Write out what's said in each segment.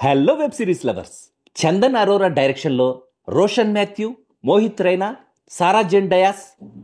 Hello web series lovers. Chandan Arora డైరెక్షన్లో Roshan Mathew, Mohit Raina, Sara Jane Dias,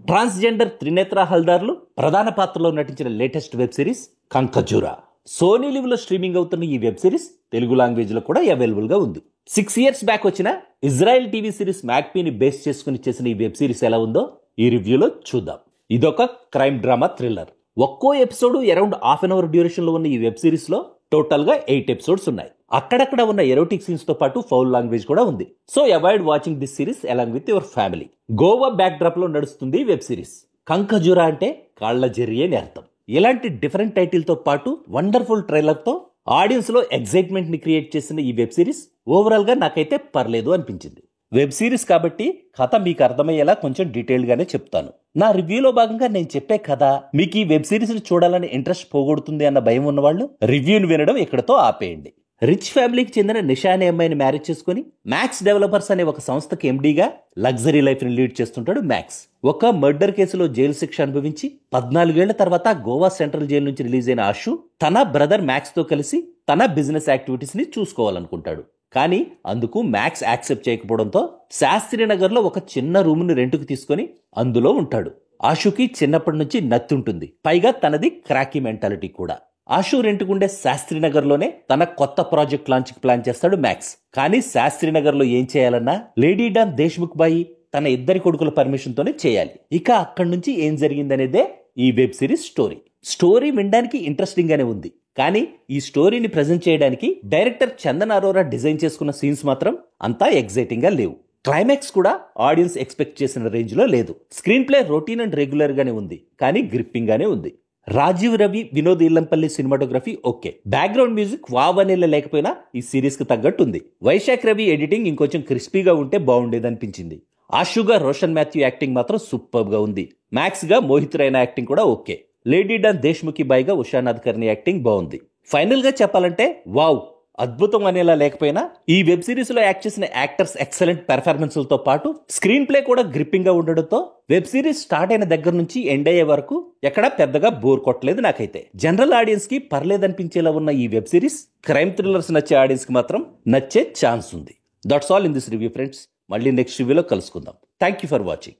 transgender Trinetra హల్దార్లు ప్రధాన పాత్రలో నటించిన latest web series Kankhajura. Sony లివ్లో స్ట్రీమింగ్ అవుతున్న ఈ వెబ్ సిరీస్ తెలుగు లాంగ్వేజ్లో కూడా అవైలబుల్గా ఉంది. 6 years బ్యాక్ వచ్చిన ఇజ్రాయెల్ టీవీ సిరీస్ మ్యాక్పీని బేస్ చేసుకుని చేసిన ఈ వెబ్ సిరీస్ ఎలా ఉందో ఈ రివ్యూలో చూద్దాం. ఇదొక క్రైమ్ డ్రామా థ్రిల్లర్. ఒక్కో episode around half an hour డ్యూరేషన్లో ఉన్న ఈ వెబ్ సిరీస్లో టోటల్గా 8 episodes ఉన్నాయి. అక్కడక్కడ ఉన్న ఎరోటిక్ సీన్స్ తో పాటు ఫౌల్ లాంగ్వేజ్ కూడా ఉంది. So avoid watching this series along with your family. Goa back drop లో నడుస్తుంది వెబ్ సిరీస్. కంకజూరా అంటే కాళ్ల జెర్రీ అని అర్థం. ఇలాంటి డిఫరెంట్ టైటిల్ తో పాటు వండర్ఫుల్ ట్రైలర్ తో ఆడియన్స్ లో ఎక్సైట్మెంట్ ని క్రియేట్ చేసిన ఈ వెబ్ సిరీస్ ఓవరాల్ గా నాకైతే పర్లేదు అనిపించింది. వెబ్ సిరీస్ కాబట్టి కథ మీకు అర్థమయ్యేలా కొంచెం డీటెయిల్ గానే చెప్తాను. నా రివ్యూలో భాగంగా నేను చెప్పే కథ మీకు ఈ వెబ్ సిరీస్ ని చూడాలని ఇంట్రెస్ట్ పోగొడుతుంది అన్న భయం ఉన్నవాళ్ళు రివ్యూని వినడం ఇక్కడతో ఆపేయండి. రిచ్ ఫ్యామిలీకి చెందిన నిషా అనే అమ్మాయిని మ్యారేజ్ చేసుకుని మ్యాక్స్ డెవలపర్స్ అనే ఒక సంస్థకి ఎండీగా లగ్జరీ లైఫ్ ని లీడ్ చేస్తుంటాడు మ్యాక్స్. ఒక మర్డర్ కేసులో జైలు శిక్ష అనుభవించి 14 ఏళ్ల తర్వాత గోవా సెంట్రల్ జైలు నుంచి రిలీజ్ అయిన ఆషు తన బ్రదర్ మ్యాక్స్ తో కలిసి తన బిజినెస్ యాక్టివిటీస్ ని చూసుకోవాలనుకుంటాడు. కానీ అందుకు మ్యాక్స్ యాక్సెప్ట్ చేయకపోవడంతో శాస్త్రీనగర్ లో ఒక చిన్న రూమ్ ని రెంట్కు తీసుకుని అందులో ఉంటాడు. ఆషుకి చిన్నప్పటి నుంచి నత్తి ఉంటుంది. పైగా తనది క్రాకీ మెంటాలిటీ కూడా. ఆషు రెంట్కుండే శాస్త్రీనగర్ లోనే తన కొత్త ప్రాజెక్ట్ లాంచ్ కి ప్లాన్ చేస్తాడు మ్యాక్స్. కానీ శాస్త్రీనగర్ లో ఏం చేయాలన్నా లేడీ డాన్ దేశ్ముఖ్ బాయి తన 2 కొడుకుల పర్మిషన్ తోనే చేయాలి. ఇక అక్కడి నుంచి ఏం జరిగిందనేదే ఈ వెబ్ సిరీస్ స్టోరీ. స్టోరీ వినడానికి ఇంట్రెస్టింగ్ గానే ఉంది. కానీ ఈ స్టోరీని ప్రజెంట్ చేయడానికి డైరెక్టర్ చందన్ అరోరా డిజైన్ చేసుకున్న సీన్స్ మాత్రం అంతా ఎక్సైటింగ్ గా లేవు. క్లైమాక్స్ కూడా ఆడియన్స్ ఎక్స్పెక్ట్ చేసిన రేంజ్ లో లేదు. Screenplay routine and regular గానే ఉంది, కానీ గ్రిప్పింగ్ గానే ఉంది. Rajeev Ravi, Vinod Illampalli cinematography okay. Background music వావనేలా లేకపోయినా ఈ సిరీస్ కి తగ్గట్టు ఉంది. వైశాఖ్ రవి ఎడిటింగ్ ఇంకొంచెం క్రిస్పీగా ఉంటే బాగుండేదనిపించింది. ఆషుగా రోషన్ మాథ్యూ యాక్టింగ్ మాత్రం సూపర్ గా ఉంది. మ్యాక్స్ గా మోహిత్ రైనా యాక్టింగ్ కూడా ఓకే. లేడీ డాన్ దేశ్ముఖి బాయిగా ఉషానాథ్ కర్ని యాక్టింగ్ బాగుంది. ఫైనల్ గా చెప్పాలంటే వావ్, అద్భుతం అనేలా లేకపోయినా ఈ వెబ్ సిరీస్ లో యాక్ట్ చేసిన యాక్టర్స్ ఎక్సలెంట్ పెర్ఫార్మెన్స్లతో పాటు స్క్రీన్ ప్లే కూడా గ్రిప్పింగ్ గా ఉండడంతో వెబ్ సిరీస్ స్టార్ట్ అయిన దగ్గర నుంచి ఎండ్ అయ్యే వరకు ఎక్కడా పెద్దగా బోర్ కొట్టలేదు నాకైతే. జనరల్ ఆడియన్స్ కి పర్లేదనిపించేలా ఉన్న ఈ వెబ్ సిరీస్ క్రైమ్ థ్రిల్లర్స్ నచ్చే ఆడియన్స్ కి మాత్రం నచ్చే ఛాన్స్ ఉంది. That's all in this review friends. మళ్ళీ నెక్స్ట్ రివ్యూలో కలుసుకుందాం. Thank you for watching.